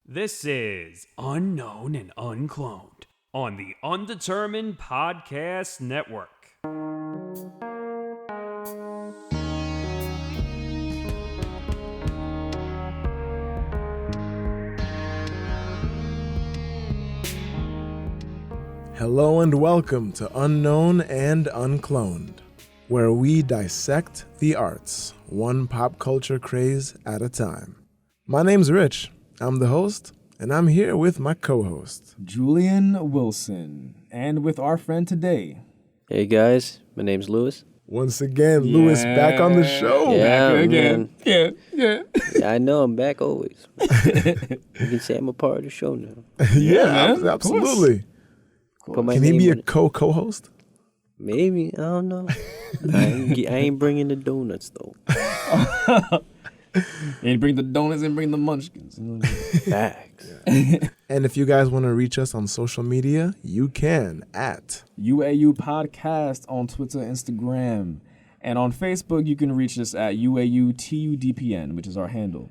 This is Unknown and Uncloned on the Undetermined Podcast Network. Hello and welcome to Unknown and Uncloned, where we dissect the arts, one pop culture craze at a time. My name's Rich. I'm the host, and I'm here with my co-host, Julian Wilson, and with our friend today. Hey guys, my name's Lewis. Once again, Lewis back on the show. Yeah, Back again. man. Yeah. Yeah, I know I'm back always. You can say I'm a part of the show now. man, absolutely. Put my Can he name be a on it. co-host? Maybe, I don't know. I ain't bringing the donuts though. And bring the donuts and bring the munchkins. Facts. And if you guys want to reach us on social media, you can at UAU Podcast on Twitter, Instagram. And on Facebook, you can reach us at UAU TUDPN, which is our handle.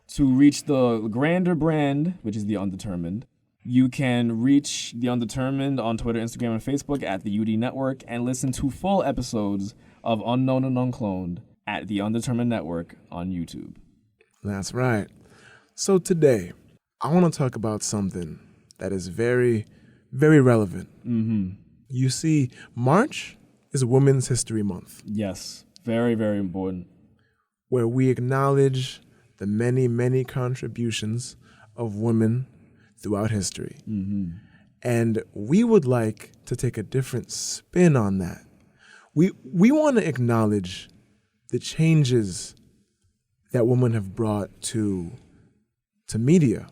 To reach the grander brand, which is the Undetermined, you can reach the Undetermined on Twitter, Instagram, and Facebook at the UD Network and listen to full episodes of Unknown and Uncloned at the Undetermined Network on YouTube. That's right. So today, I want to talk about something that is very, very relevant. You see, March is Women's History Month, Yes, very, very important. where we acknowledge the many, many contributions of women throughout history. And we would like to take a different spin on that. We want to acknowledge the changes that women have brought to media.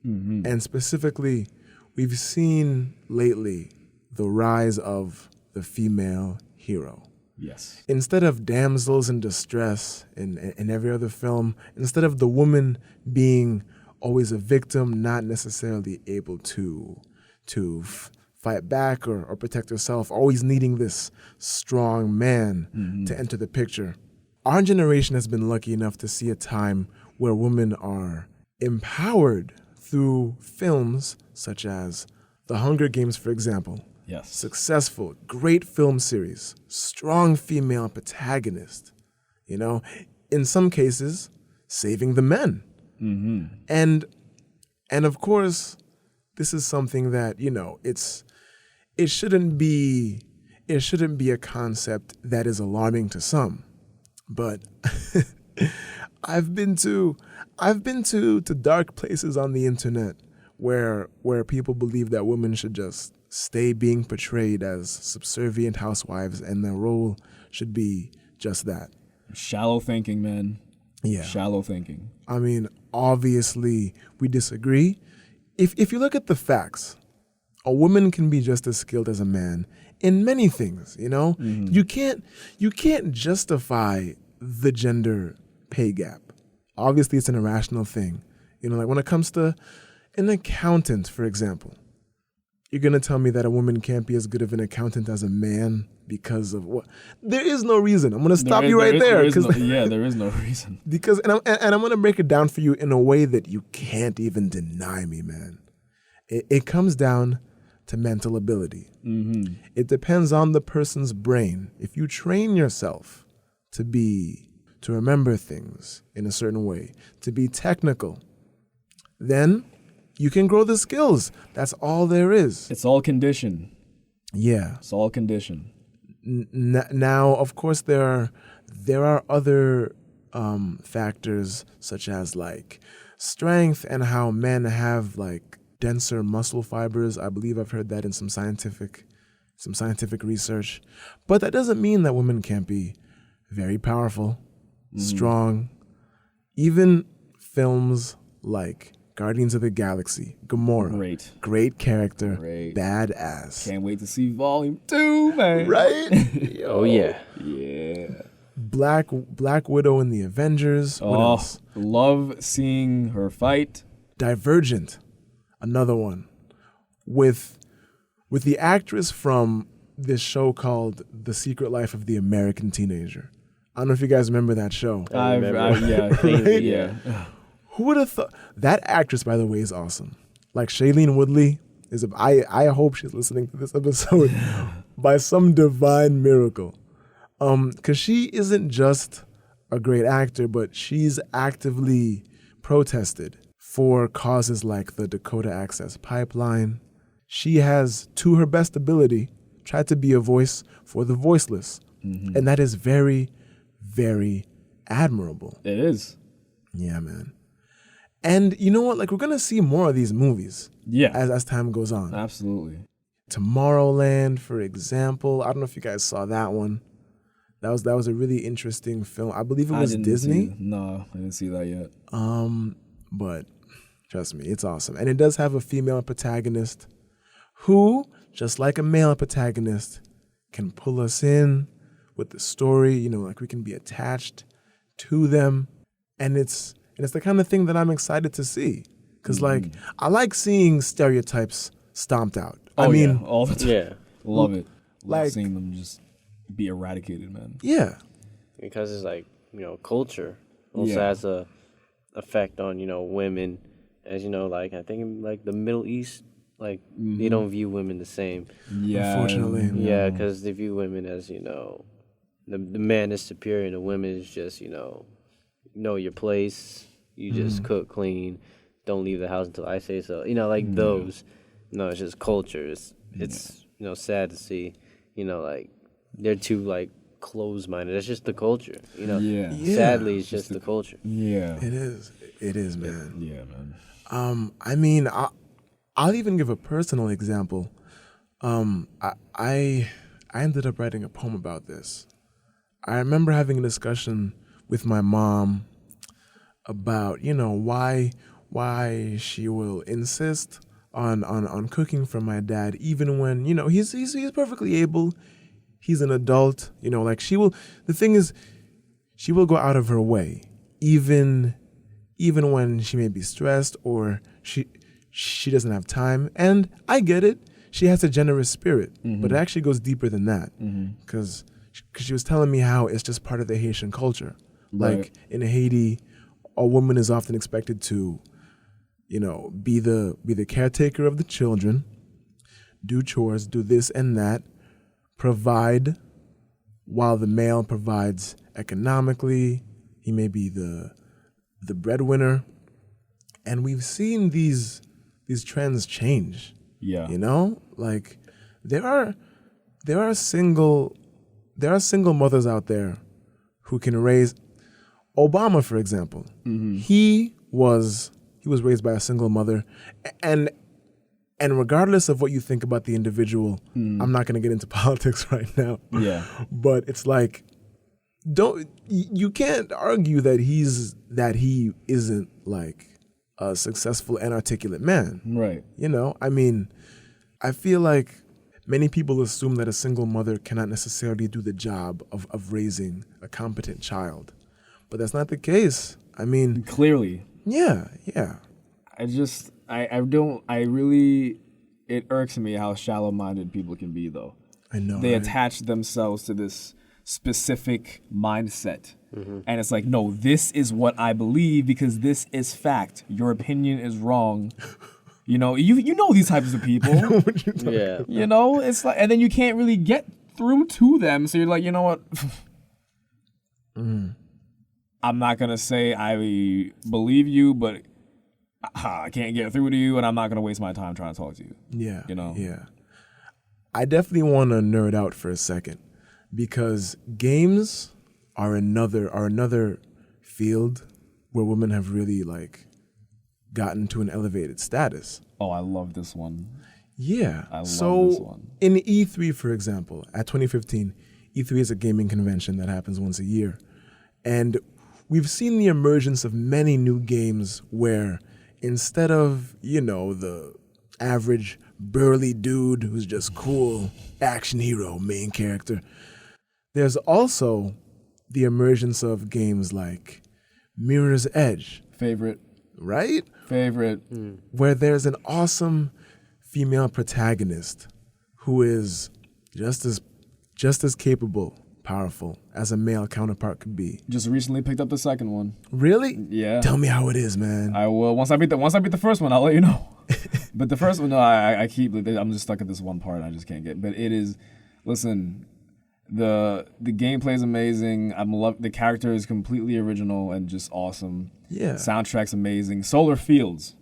And specifically, we've seen lately the rise of the female hero. Yes. Instead of damsels in distress in every other film, instead of the woman being always a victim, not necessarily able to fight back or protect herself, always needing this strong man to enter the picture. Our generation has been lucky enough to see a time where women are empowered through films such as The Hunger Games, for example. Yes. Successful, great film series, strong female protagonist, in some cases, saving the men. And of course, this is something that, it shouldn't be a concept that is alarming to some. But I've been to dark places on the internet where people believe that women should just stay being portrayed as subservient housewives and their role should be just that. Shallow thinking, man. Yeah. Shallow thinking. I mean, obviously we disagree. If you look at the facts, a woman can be just as skilled as a man in many things, You can't justify the gender pay gap. Obviously, it's an irrational thing. Like when it comes to an accountant, for example, you're going to tell me that a woman can't be as good of an accountant as a man because of what? There is no reason. I'm going to stop you right there. There is no reason. Because, and I'm going to break it down for you in a way that you can't even deny me, man. It comes down to mental ability. It depends on the person's brain. If you train yourself to remember things in a certain way, to be technical, then you can grow the skills. That's all there is. It's all condition. Yeah. It's all condition. Now, of course, there are other factors such as like strength and how men have like denser muscle fibers. I believe I've heard that in some scientific research. But that doesn't mean that women can't be very powerful, strong. Even films like Guardians of the Galaxy, Gamora. Great character. Great. Badass. Can't wait to see Volume 2, man. Right? Oh yeah. Yeah. Black Widow in the Avengers. What else? Love seeing her fight. Divergent, another one. With the actress from this show called The Secret Life of the American Teenager. I don't know if you guys remember that show. Yeah. Who would have thought? That actress, by the way, is awesome. Like Shailene Woodley I hope she's listening to this episode by some divine miracle. Because she isn't just a great actor, but she's actively protested for causes like the Dakota Access Pipeline. She has, to her best ability, tried to be a voice for the voiceless. Mm-hmm. And that is very, very admirable. It is. Yeah, man. And you know what? Like, we're going to see more of these movies as time goes on. Absolutely. Tomorrowland, for example. I don't know if you guys saw that one. That was a really interesting film. I believe it was Disney. No, I didn't see that yet. But trust me, it's awesome. And it does have a female protagonist who, just like a male protagonist, can pull us in with the story. You know, like we can be attached to them. And it's the kind of thing that I'm excited to see. Because, like, I like seeing stereotypes stomped out. Oh, I mean, all the time. Yeah. Love it. Love Like, seeing them just be eradicated, man. yeah. Because it's like, culture also has a effect on, women. As you know, like, I think in, like, the Middle East, like, they don't view women the same. Yeah. Unfortunately. Yeah, because they view women as, the man is superior and the women is just, know your place. You just cook, clean, don't leave the house until I say so. Like those. No, it's just culture. It's sad to see, like, they're too, like, closed-minded. It's just the culture, Yeah. Sadly, it's just the culture. Yeah. It is, man. Yeah, man. I mean, I'll even give a personal example. I ended up writing a poem about this. I remember having a discussion with my mom about, why she will insist on cooking for my dad, even when, he's perfectly able. He's an adult, like the thing is, she will go out of her way, even when she may be stressed or she doesn't have time. And I get it. She has a generous spirit, but it actually goes deeper than that. Because she was telling me how it's just part of the Haitian culture. Right. Like in Haiti, a woman is often expected to, be the caretaker of the children, do chores, do this and that, provide, while the male provides economically. He may be the breadwinner. And we've seen these trends change. Yeah. Like there are single mothers out there who can raise. Obama, for example, he was raised by a single mother, and regardless of what you think about the individual, I'm not going to get into politics right now. Yeah. But it's like, you can't argue that he isn't like a successful and articulate man. Right. I mean, I feel like many people assume that a single mother cannot necessarily do the job of raising a competent child. But that's not the case. I mean, Clearly. yeah. It irks me how shallow-minded people can be, though. I know. They right? attach themselves to this specific mindset. And it's like, no, this is what I believe because this is fact. Your opinion is wrong. You know these types of people. Yeah. It's like, and then you can't really get through to them. So you're like, you know what? I'm not going to say I believe you, but I can't get through to you, and I'm not going to waste my time trying to talk to you. Yeah. Yeah. I definitely want to nerd out for a second because games are another field where women have really like gotten to an elevated status. Oh, I love this one. Yeah. I love so this one. In E3, for example, at 2015, E3 is a gaming convention that happens once a year. And we've seen the emergence of many new games where instead of, the average burly dude who's just cool, action hero, main character, there's also the emergence of games like Mirror's Edge. Favorite. Right? Favorite. Where there's an awesome female protagonist who is just as capable, powerful as a male counterpart could be. Just recently picked up the second one. Really? Yeah. Tell me how it is, man. I will. Once I beat the first one, I'll let you know. But the first one, no, I keep. I'm just stuck at this one part. I just can't get. But it is. Listen, the gameplay is amazing. The character is completely original and just awesome. Yeah. Soundtrack's amazing. Solar Fields,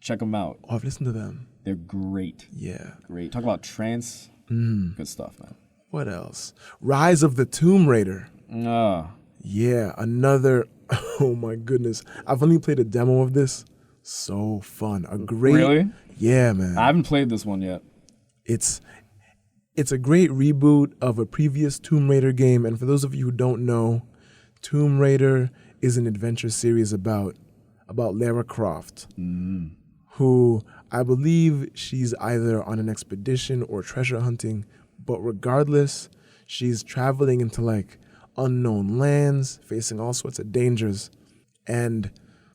check them out. Oh, I've listened to them. They're great. Yeah. Great. Talk about trance. Good stuff, man. What else? Rise of the Tomb Raider. Ah. Yeah, another. Oh my goodness. I've only played a demo of this. So fun. A great. Really? Yeah, man. I haven't played this one yet. It's a great reboot of a previous Tomb Raider game. And for those of you who don't know, Tomb Raider is an adventure series about Lara Croft, who I believe she's either on an expedition or treasure hunting. But regardless, she's traveling into like unknown lands, facing all sorts of dangers. And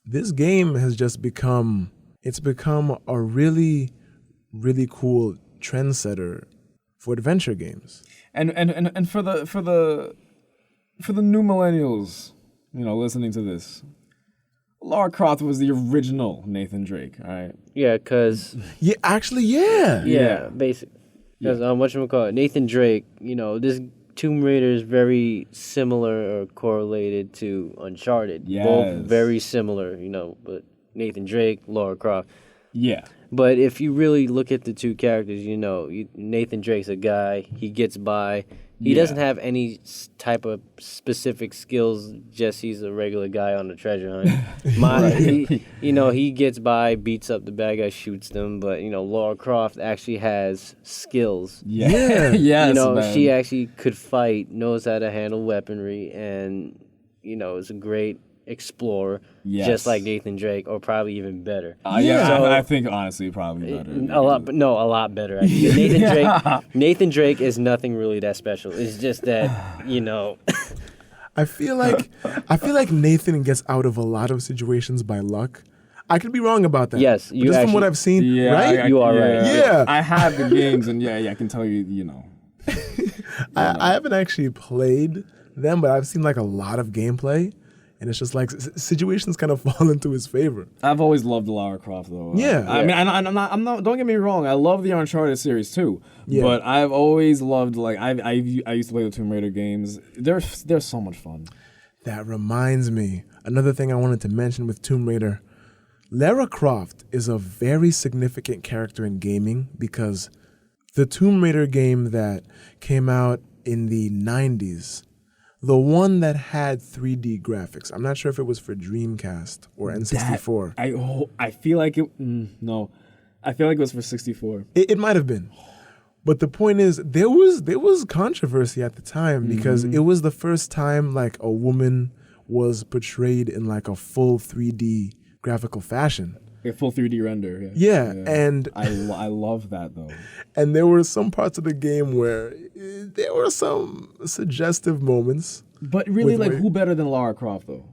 this game has just become a really, really cool trendsetter for adventure games. And for the new millennials, listening to this, Lara Croft was the original Nathan Drake, all right? Yeah, because... Yeah, actually, yeah. Yeah, basically. Because whatchamacallit, Nathan Drake, this Tomb Raider is very similar or correlated to Uncharted. Yes. Both very similar, but Nathan Drake, Lara Croft. Yeah. But if you really look at the two characters, Nathan Drake's a guy, he gets by. He doesn't have any type of specific skills, just he's a regular guy on a treasure hunt. He gets by, beats up the bad guy, shoots them, but, Lara Croft actually has skills. Yeah. Yes, man. She actually could fight, knows how to handle weaponry, and, is a great explorer, just like Nathan Drake, or probably even better. I think honestly probably better. A lot better. Actually. Nathan Drake is nothing really that special. It's just that I feel like Nathan gets out of a lot of situations by luck. I could be wrong about that. Yes, but just from what I've seen, right? You are right. Yeah. I have the games, and I can tell you, I haven't actually played them, but I've seen like a lot of gameplay. And it's just like situations kind of fall into his favor. I've always loved Lara Croft, though. Yeah. I mean, I'm not. Don't get me wrong. I love the Uncharted series too. Yeah. But I've always loved I used to play the Tomb Raider games. They're so much fun. That reminds me, another thing I wanted to mention with Tomb Raider. Lara Croft is a very significant character in gaming because the Tomb Raider game that came out in the 90s, the one that had 3D graphics. I'm not sure if it was for Dreamcast or N64. I feel like it. No, I feel like it was for 64. It might have been, but the point is there was controversy at the time because it was the first time like a woman was portrayed in like a full 3D graphical fashion. A full 3D render. Yeah, and I love that though. And there were some parts of the game where there were some suggestive moments. But really, who better than Lara Croft though?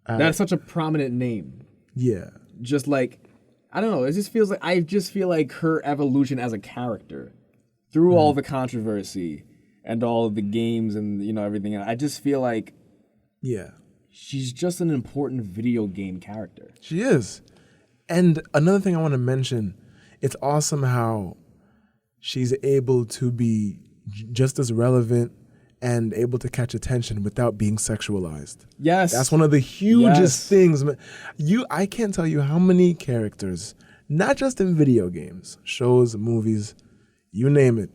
That's such a prominent name. Yeah. Just like, I don't know. It just feels like I just feel like her evolution as a character through all the controversy and all of the games and everything. I just feel like she's just an important video game character. She is. And another thing I want to mention, it's awesome how she's able to be just as relevant and able to catch attention without being sexualized. Yes. That's one of the hugest things. I can't tell you how many characters, not just in video games, shows, movies, you name it,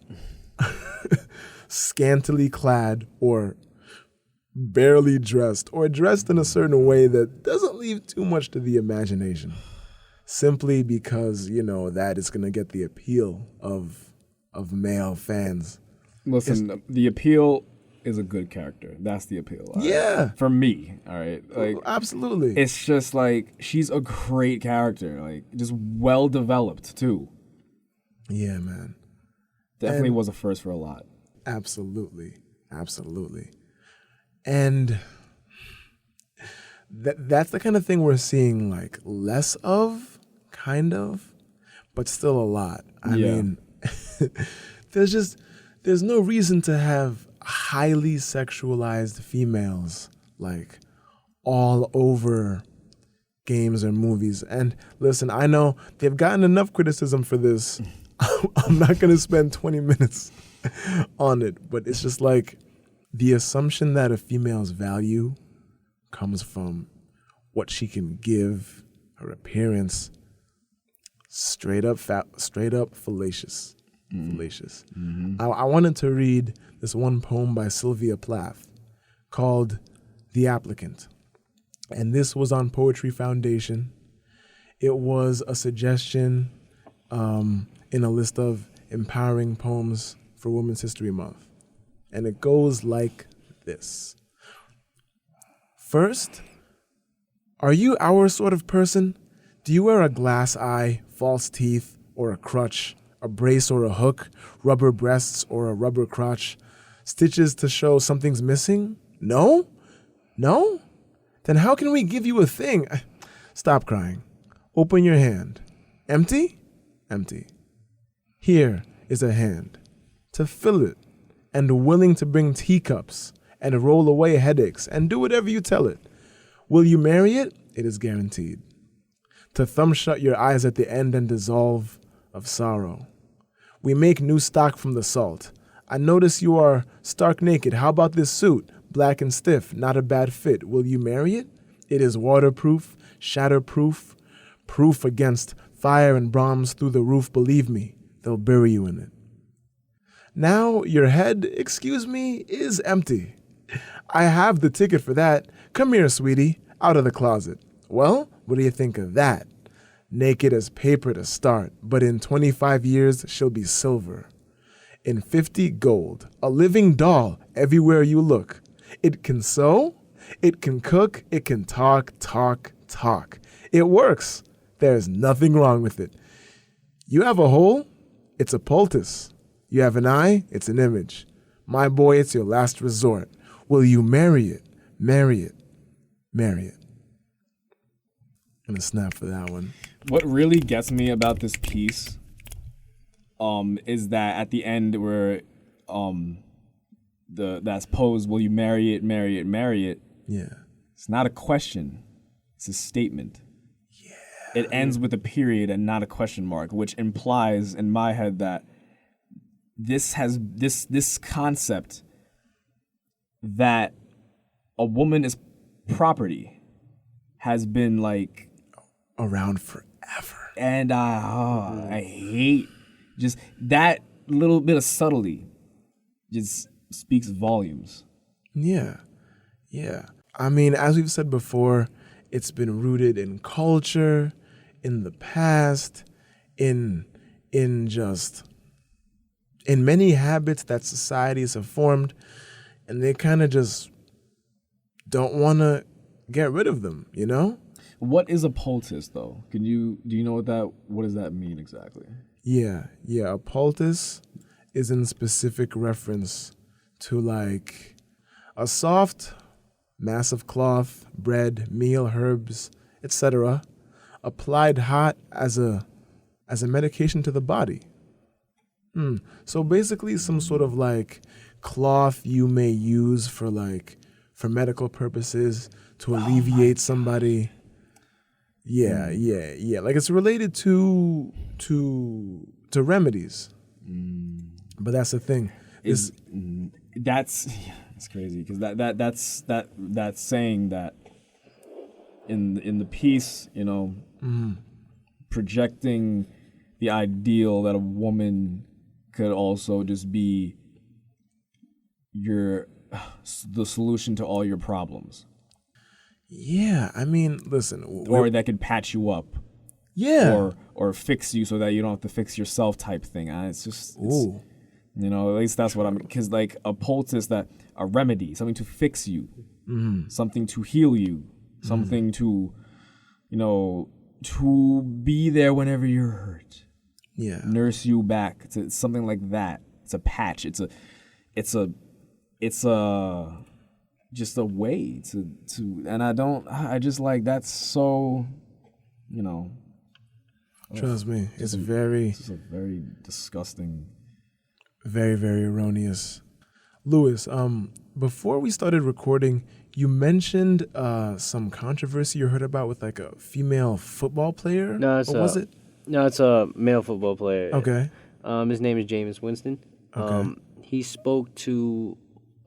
scantily clad or barely dressed or dressed in a certain way that doesn't leave too much to the imagination. Simply because, that is going to get the appeal of male fans. Listen, the appeal is a good character. That's the appeal. Yeah. For me, all right? Like, absolutely. It's just like, she's a great character. Like, just well developed, too. Yeah, man. Definitely was a first for a lot. Absolutely. And that's the kind of thing we're seeing like less of, kind of, but still a lot. I mean, there's no reason to have highly sexualized females, like all over games or movies. And listen, I know they've gotten enough criticism for this. I'm not going to spend 20 minutes on it, but it's just like the assumption that a female's value comes from what she can give, her appearance, straight up fallacious. Fallacious. I wanted to read this one poem by Sylvia Plath called The Applicant. And this was on Poetry Foundation. It was a suggestion in a list of empowering poems for Women's History Month. And it goes like this. First, are you our sort of person? Do you wear a glass eye, false teeth, or a crutch, a brace or a hook, rubber breasts or a rubber crotch, stitches to show something's missing? No? No? Then how can we give you a thing? Stop crying. Open your hand. Empty? Empty. Here is a hand. To fill it, and willing to bring teacups, and roll away headaches, and do whatever you tell it. Will you marry it? It is guaranteed. To thumb shut your eyes at the end and dissolve of sorrow. We make new stock from the salt. I notice you are stark naked. How about this suit? Black and stiff, not a bad fit. Will you marry it? It is waterproof, shatterproof, proof against fire and bombs through the roof. Believe me, they'll bury you in it. Now your head, excuse me, is empty. I have the ticket for that. Come here, sweetie, out of the closet. Well, what do you think of that? Naked as paper to start, but in 25 years, she'll be silver. In 50, gold. A living doll everywhere you look. It can sew, it can cook, it can talk. It works. There's nothing wrong with it. You have a hole? It's a poultice. You have an eye? It's an image. My boy, it's your last resort. Will you marry it? Marry it. Marry it. I'm gonna snap for that one. What really gets me about this piece is that at the end where that's posed, will you marry it, marry it, marry it? Yeah. It's not a question. It's a statement. Yeah. It ends with a period and not a question mark, which implies in my head that this concept that a woman is property has been like around forever. And I hate just that little bit of subtlety just speaks volumes. Yeah. Yeah. I mean, as we've said before, it's been rooted in culture, in the past, in many habits that societies have formed, and they kind of just don't want to get rid of them, you know? What is a poultice, though? Do you know what does that mean exactly? Yeah. A poultice is in specific reference to like a soft mass of cloth, bread, meal, herbs, etc., applied hot as a medication to the body. So basically some sort of like cloth you may use for medical purposes to alleviate somebody. Yeah. Like it's related to remedies. But that's the thing. That's crazy because that's saying that in the piece, you know, projecting the ideal that a woman could also just be the solution to all your problems. Yeah, I mean, listen. Or that could patch you up. Yeah. Or fix you so that you don't have to fix yourself type thing. You know, at least that's what I'm, because like a poultice, a remedy, something to fix you, something to heal you, something to, you know, to be there whenever you're hurt. Yeah. Nurse you back to something like that. It's a patch. It's just a way to and I just like that's so, you know. Trust me, it's a very disgusting. Very, very erroneous. Louis, before we started recording, you mentioned some controversy you heard about with like a female football player. No, it's or was it? No, it's a male football player. Okay. His name is Jameis Winston. Okay. He spoke to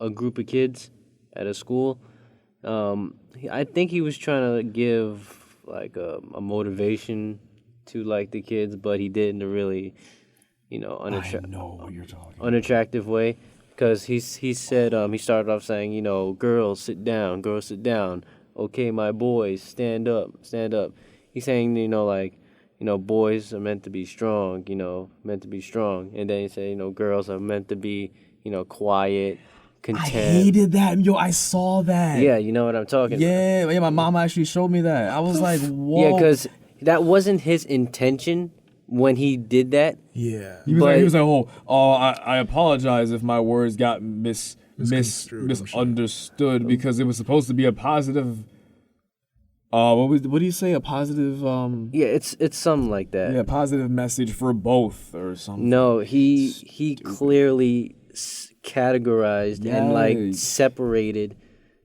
a group of kids at a school. I think he was trying to give like a motivation to like the kids, but he did in a really, I know what you're talking about. unattractive way. Because he said he started off saying, girls sit down, okay, my boys stand up. He's saying boys are meant to be strong, and then he said girls are meant to be quiet, content. I hated that. Yo, I saw that. Yeah, you know what I'm talking about. Yeah, my mom actually showed me that. I was like, whoa. Yeah, because that wasn't his intention when he did that. Yeah. He was like, I apologize if my words got misunderstood because it was supposed to be a positive. What do you say? A positive. Yeah, it's something like that. Yeah, positive message for both or something. No, he clearly categorized and like separated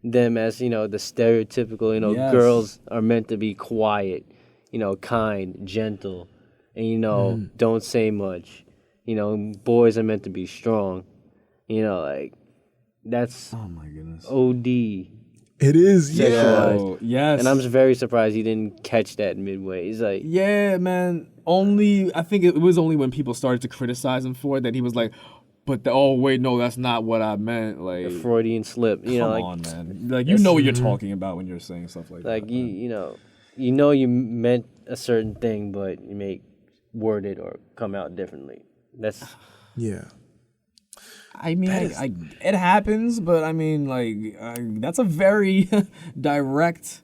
them as the stereotypical Yes. girls are meant to be quiet, kind, gentle, and don't say much. Boys are meant to be strong. Like that's Oh my goodness. OD. It is, yeah. Sexualized. Oh, yes. And I'm very surprised he didn't catch that midway. He's like, Yeah, man. I think it was only when people started to criticize him for it that he was like, wait, no, that's not what I meant. Like, a Freudian slip. come Like, on, man. Like, you know what you're talking about when you're saying stuff like that. like you meant a certain thing, but you may word it or come out differently. That's Yeah. I mean, it happens, but I mean, that's a very direct,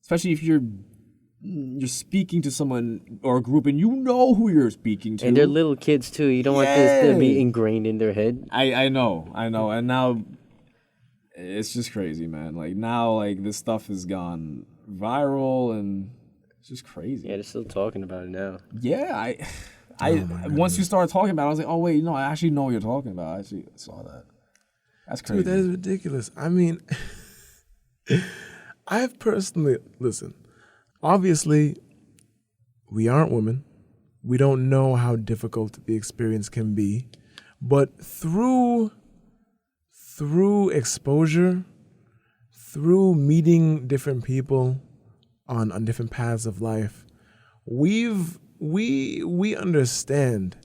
especially if you're speaking to someone or a group and you know who you're speaking to. and they're little kids too. You don't want this to be ingrained in their head. I know, and now it's just crazy, man. Like now, this stuff has gone viral, and it's just crazy. Yeah, they're still talking about it now. Yeah, once you started talking about it, I was like, oh wait, no, I actually know what you're talking about. I actually saw that. That's crazy. Dude, that is ridiculous. I mean, I've personally, listen, obviously, we aren't women. We don't know how difficult the experience can be. But through exposure, through meeting different people on different paths of life, we understand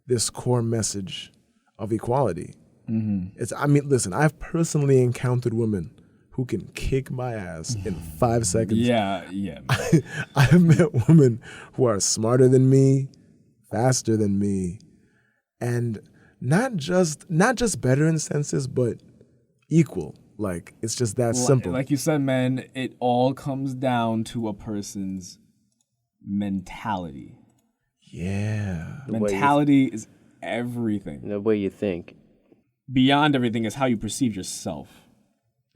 this core message of equality. Mm-hmm. Listen, I've personally encountered women who can kick my ass in 5 seconds. Yeah. I've met women who are smarter than me, faster than me, and not just better in senses, but equal. Like, it's just that simple. Like you said, man, it all comes down to a person's mentality. Yeah. Mentality is everything. The way you think. Beyond everything is how you perceive yourself.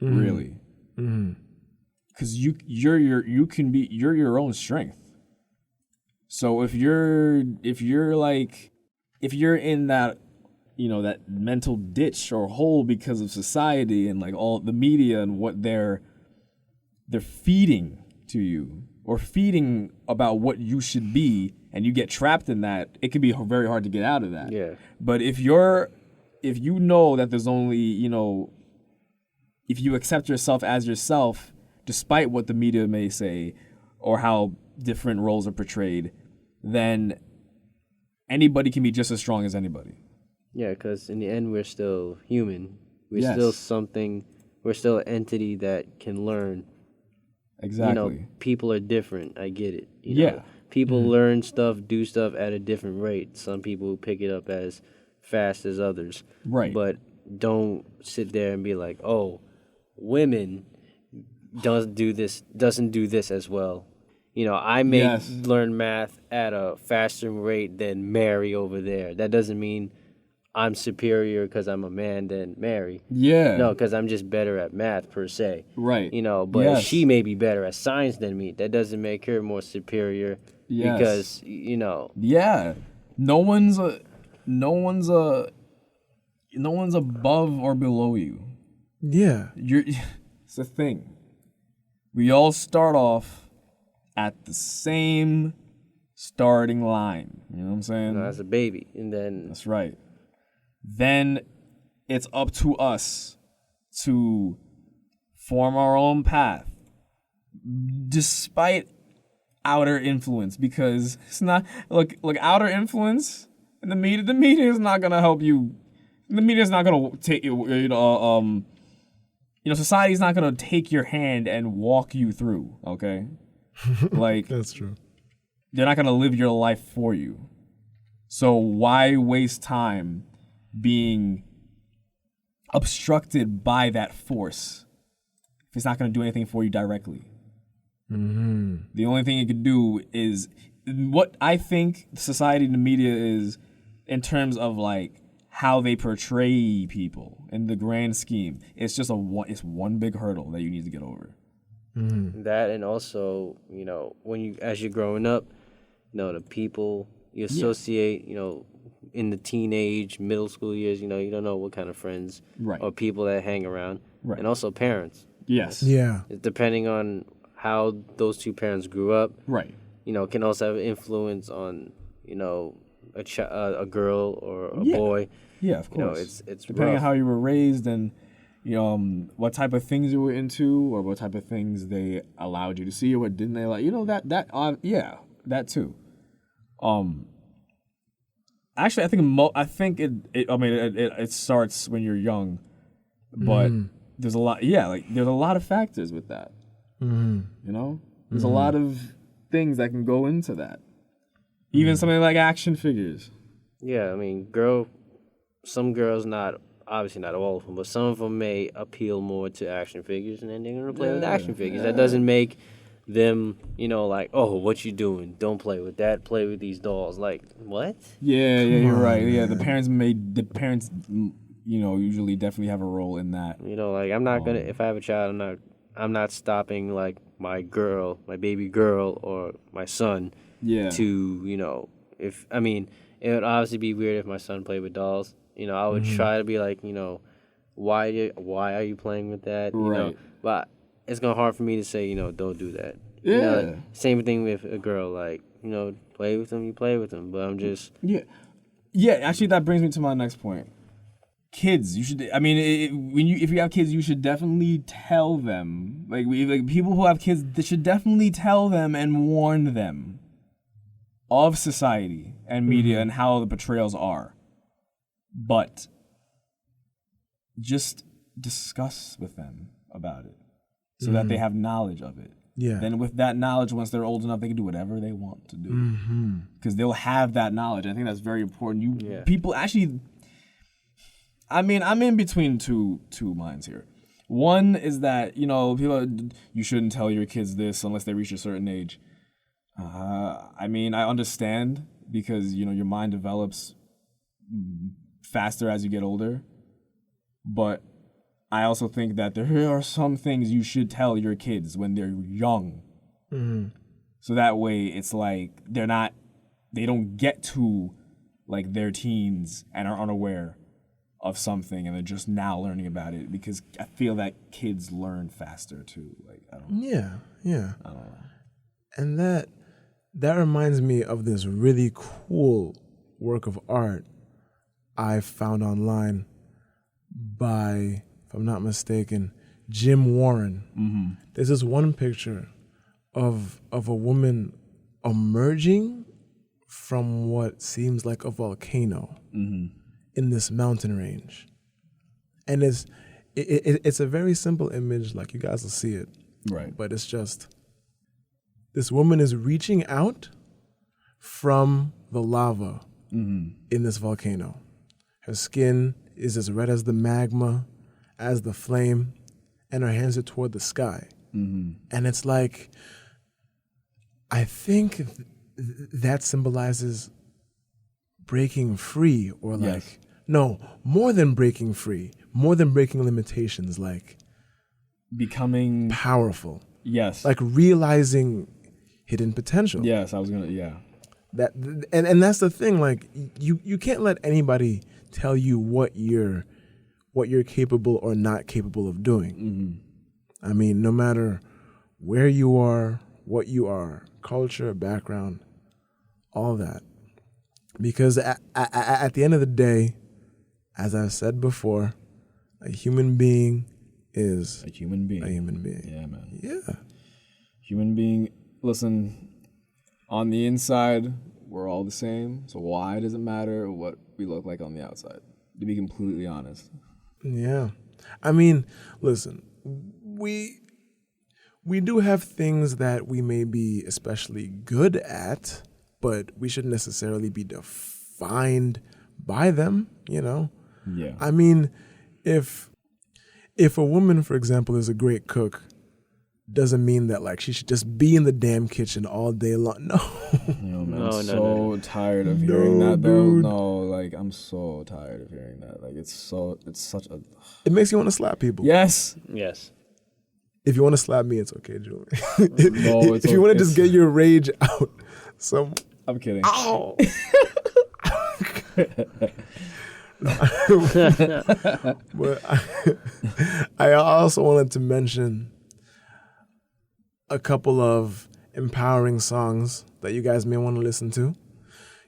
Mm-hmm. Really. Because you're your own strength. So if you're in that that mental ditch or hole because of society and all the media and what they're feeding to you or feeding about what you should be, and you get trapped in that, it can be very hard to get out of that. Yeah. But if you know that there's only, if you accept yourself as yourself, despite what the media may say or how different roles are portrayed, then anybody can be just as strong as anybody. Yeah, because in the end, we're still human. We're Yes. still something. We're still an entity that can learn. Exactly. People are different. I get it. Yeah. People learn stuff, do stuff at a different rate. Some people pick it up as fast as others. Right. But don't sit there and be like, oh, women doesn't do this as well. I may learn math at a faster rate than Mary over there. That doesn't mean I'm superior because I'm a man than Mary. Yeah. No, because I'm just better at math per se. Right. But Yes. she may be better at science than me. That doesn't make her more superior. Yes. Because, Yeah. No one's no one's above or below you. Yeah. It's the thing. We all start off at the same starting line. You know what I'm saying? You know, as a baby, and then That's right. Then it's up to us to form our own path, despite outer influence, because it's not look outer influence and the media is not gonna help you. The media is not gonna take society's not gonna take your hand and walk you through. Okay, like That's true. they're not gonna live your life for you. So why waste time being obstructed by that force if it's not gonna do anything for you directly? The only thing it could do is what I think society and the media is in terms of like how they portray people in the grand scheme. It's just it's one big hurdle that you need to get over. that, and also, you know, as you're growing up, you know, the people you associate, you know, in the teenage, middle school years, you know, you don't know what kind of friends Right. or people that hang around, Right. and also parents. Yes. Yeah. Depending on how those two parents grew up, Right. you know, can also have influence on, you know, a girl or a Yeah. boy. Yeah, of You know, course. it's Depending rough. on how you were raised and what type of things you were into or what type of things they allowed you to see or what didn't they allow. You know that too. Actually, I think it starts when you're young, but there's a lot. Yeah, like there's a lot of factors with that. You know, there's a lot of things that can go into that. Even something like action figures. Yeah, I mean, some girls, obviously not all of them, but some of them may appeal more to action figures, and then they're gonna play with action figures. That doesn't make them, you know, like, oh, what you doing? Don't play with that. Play with these dolls. Like, what? Yeah, you're right. Yeah, the parents, usually definitely have a role in that. You know, like, I'm not gonna. If I have a child, I'm not stopping like my baby girl, or my son. Yeah. To, you know, it would obviously be weird if my son played with dolls. You know, I would try to be like, you know, why are you playing with that? You know, Right. but it's gonna hard for me to say, you know, don't do that. Yeah. You know, same thing with a girl, like, you know, play with them, you play with them. But I'm just Yeah. Yeah, actually that brings me to my next point. Kids, you should if you have kids, you should definitely tell them. Like people who have kids, they should definitely tell them and warn them of society and media and how the portrayals are. But just discuss with them about it so that they have knowledge of it. Yeah. Then with that knowledge, once they're old enough, they can do whatever they want to do. Because they'll have that knowledge. I think that's very important. People actually, I'm in between two minds here. One is that, you know, you shouldn't tell your kids this unless they reach a certain age. I understand because, you know, your mind develops faster as you get older. But I also think that there are some things you should tell your kids when they're young. So that way it's like they don't get to like their teens and are unaware of something and they're just now learning about it, because I feel that kids learn faster too. Like, I don't know. Yeah. I don't know. And that reminds me of this really cool work of art I found online by, if I'm not mistaken, Jim Warren. There's this one picture of a woman emerging from what seems like a volcano in this mountain range. And it's a very simple image, like you guys will see it. Right. But it's just, this woman is reaching out from the lava in this volcano. Her skin is as red as the magma, as the flame, and her hands are toward the sky. And it's like, I think that symbolizes breaking free, or like, Yes. no, more than breaking free, more than breaking limitations, like Becoming powerful, yes. like realizing hidden potential. Yes, I was gonna And that's the thing, like you can't let anybody tell you what you're capable or not capable of doing. I mean, no matter where you are, what you are, culture, background, all that. Because at the end of the day, as I've said before, a human being is A human being. a human being. Yeah, man. Yeah. Human being. Listen, on the inside, we're all the same. So why does it matter what we look like on the outside? To be completely honest. Yeah. I mean, listen, we do have things that we may be especially good at, but we shouldn't necessarily be defined by them, you know? Yeah. I mean, if a woman, for example, is a great cook, doesn't mean that like she should just be in the damn kitchen all day long. No. Yo, man, No, I'm no, so no. tired of hearing that though. dude. No, like I'm so tired of hearing that. Like it's such a It makes you want to slap people. yes. Yes. If you want to slap me, it's okay, Julie. No, it's if you want to okay. just get your rage out, some I'm kidding. ow. But I also wanted to mention a couple of empowering songs that you guys may want to listen to.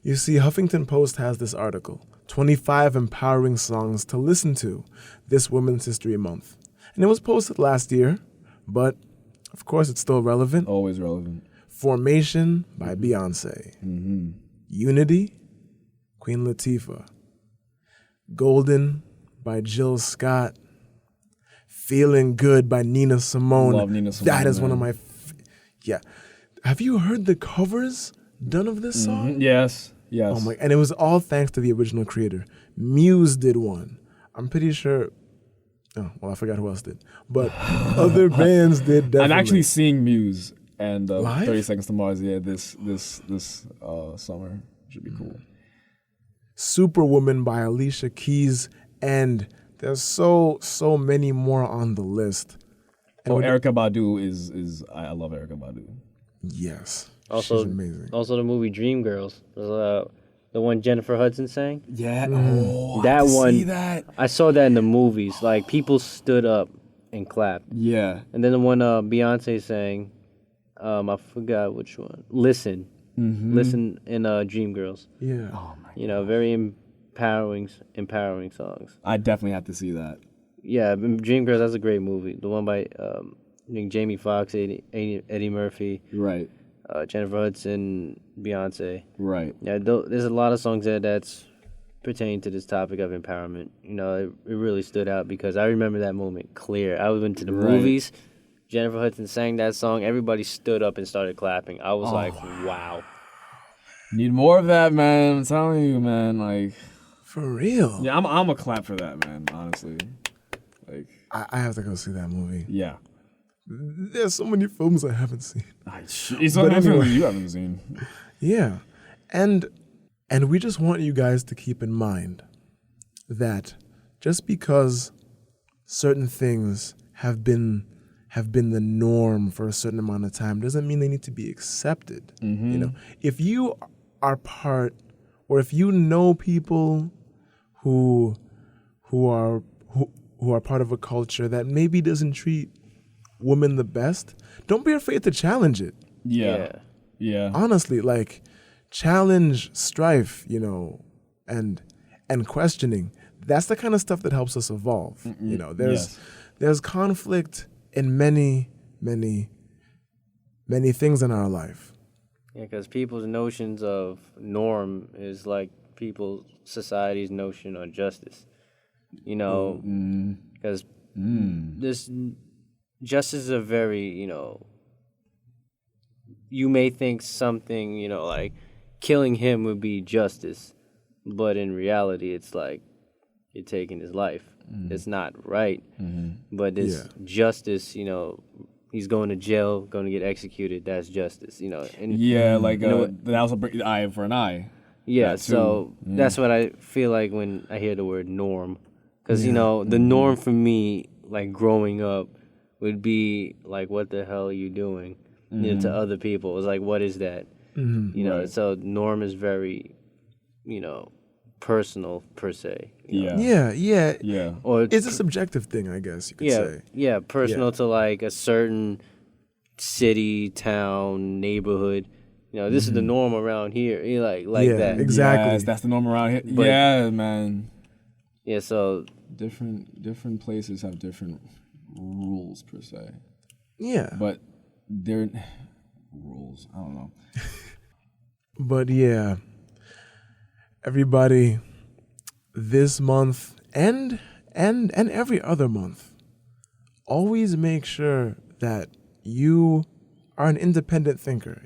You see, Huffington Post has this article, 25 empowering songs to listen to this Women's History Month. And it was posted last year, but of course it's still relevant. Always relevant. Formation by Beyonce. Unity, Queen Latifah. Golden by Jill Scott. Feeling Good by Nina Simone. Love Nina Simone, That is one of man. my... Yeah. Have you heard the covers done of this song? Yes. Yes. Oh my! And it was all thanks to the original creator. Muse did one. I'm pretty sure... Oh, well, I forgot who else did. But other bands did definitely. I'm actually seeing Muse and Live? 30 Seconds to Mars. Yeah, this summer should be cool. Superwoman by Alicia Keys, and there's so many more on the list. And Oh, when- Erykah Badu is I love Erykah Badu. Yes, Also, she's amazing. also the movie Dreamgirls. The one Jennifer Hudson sang. Yeah. Oh, That one. See that? I saw that in the movies. Like people stood up and clapped. Yeah. And then the one Beyonce sang, I forgot which one. Listen. Listen in Dreamgirls. Yeah. Oh my. You know, very empowering songs. I definitely have to see that. Yeah, Dreamgirls, that's a great movie. The one by I think Jamie Foxx, Eddie Murphy, Right. Jennifer Hudson, Beyonce. Right. Yeah, there's a lot of songs there that's pertaining to this topic of empowerment. You know, it really stood out because I remember that moment clear. I went to the Right. movies. Jennifer Hudson sang that song. Everybody stood up and started clapping. I was like, wow. Need more of that, man. I'm telling you, man. Like, For real. yeah, I'm a clap for that, man. Honestly. Like, I have to go see that movie. yeah. There's so many films I haven't seen. It's But not anyway. you haven't seen. Yeah. And we just want you guys to keep in mind that just because certain things have been the norm for a certain amount of time doesn't mean they need to be accepted. You know, if you are part, or if you know people who are part of a culture that maybe doesn't treat women the best, don't be afraid to challenge it. Yeah. Yeah. Honestly, like challenge strife, you know, and questioning. That's the kind of stuff that helps us evolve. You know, there's conflict in many things in our life. Yeah, because people's notions of norm is like society's notion of justice. You know, because this justice is a very, you know, you may think something, you know, like killing him would be justice, but in reality, it's like you're taking his life. It's not right, but this justice, you know, he's going to jail, going to get executed. That's justice, you know. And Yeah, like know that also bring eye for an eye. yeah, that too. so that's what I feel like when I hear the word norm. Because, you know, the norm for me, like growing up, would be like, what the hell are you doing? You know, to other people. It's like, what is that? You know, so norm is very, you know, personal per se. Yeah. Or It's a subjective thing, I guess you could say. Yeah, personal to like a certain city, town, neighborhood. This is the norm around here. Like Yeah, that. exactly. Yes, that's the norm around here. But- yeah, man. Yeah, so Different places have different rules per se, Yeah. but they're rules. I don't know. But yeah, everybody, this month and every other month, always make sure that you are an independent thinker,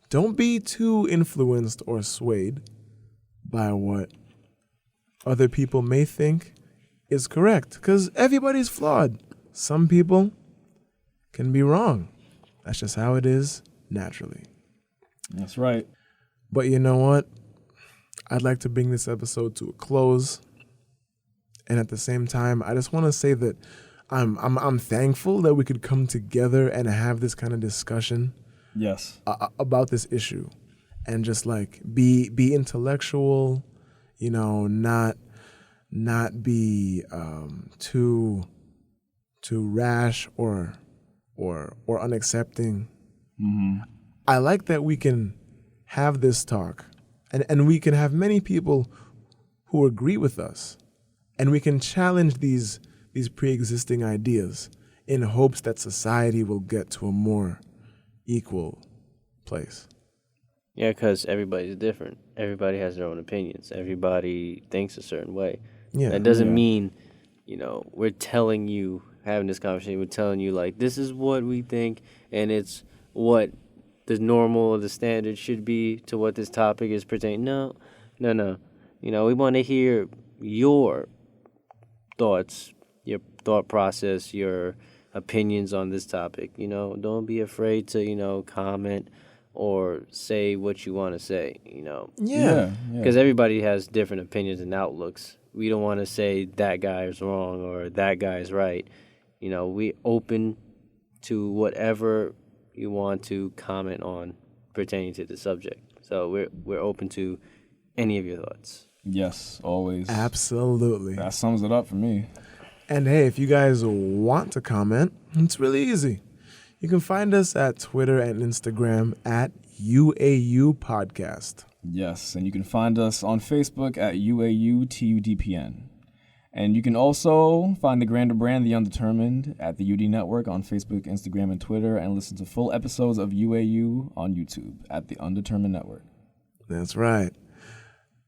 Don't be too influenced or swayed by what other people may think is correct, because everybody's flawed. Some people can be wrong. That's just how it is naturally. That's right. But you know what? I'd like to bring this episode to a close. And at the same time, I just want to say that I'm thankful that we could come together and have this kind of discussion Yes. about this issue, and just like be intellectual, not be too rash or unaccepting. I like that we can have this talk, and we can have many people who agree with us, and we can challenge these pre-existing ideas in hopes that society will get to a more equal place. yeah, because everybody's different. Everybody has their own opinions. Everybody thinks a certain way. Yeah. That doesn't mean, we're telling you, having this conversation, we're telling you, like, this is what we think, and it's what the normal or the standard should be to what this topic is pertaining. No. We want to hear your thoughts, your thought process, your opinions on this topic. Don't be afraid to, comment or say what you want to say, Yeah. because everybody has different opinions and outlooks. We don't want to say that guy is wrong or that guy is right. We open to whatever you want to comment on pertaining to the subject. So we're open to any of your thoughts. Yes, always. Absolutely. That sums it up for me. And hey, if you guys want to comment, it's really easy. You can find us at Twitter and Instagram at UAU Podcast. Yes, and you can find us on Facebook at UAU TUDPN. And you can also find the Grander Brand, The Undetermined, at the UD Network on Facebook, Instagram, and Twitter, and listen to full episodes of UAU on YouTube at the Undetermined Network. That's right.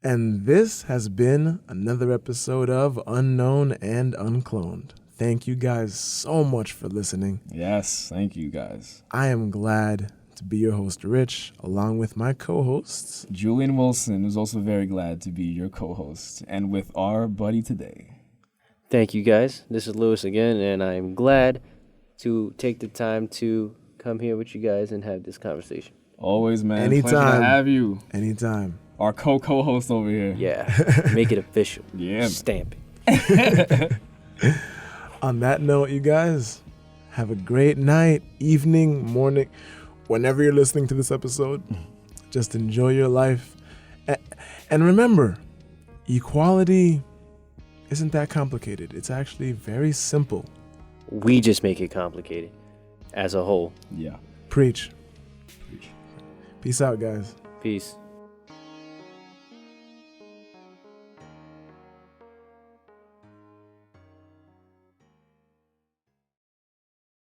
And this has been another episode of Unknown and Uncloned. Thank you guys so much for listening. Yes, thank you guys. I am glad to be your host, Rich, along with my co-hosts. Julian Wilson is also very glad to be your co-host, and with our buddy today. Thank you, guys. This is Lewis again, and I'm glad to take the time to come here with you guys and have this conversation. Always, man. Anytime. Pleasure to have you. Anytime. Our co-host over here. Yeah, make it official. Yeah, man. Stamp it. On that note, you guys, have a great night, evening, morning, whenever you're listening to this episode. Just enjoy your life. And remember, equality isn't that complicated. It's actually very simple. We just make it complicated as a whole. Yeah. Preach. Peace out, guys. Peace.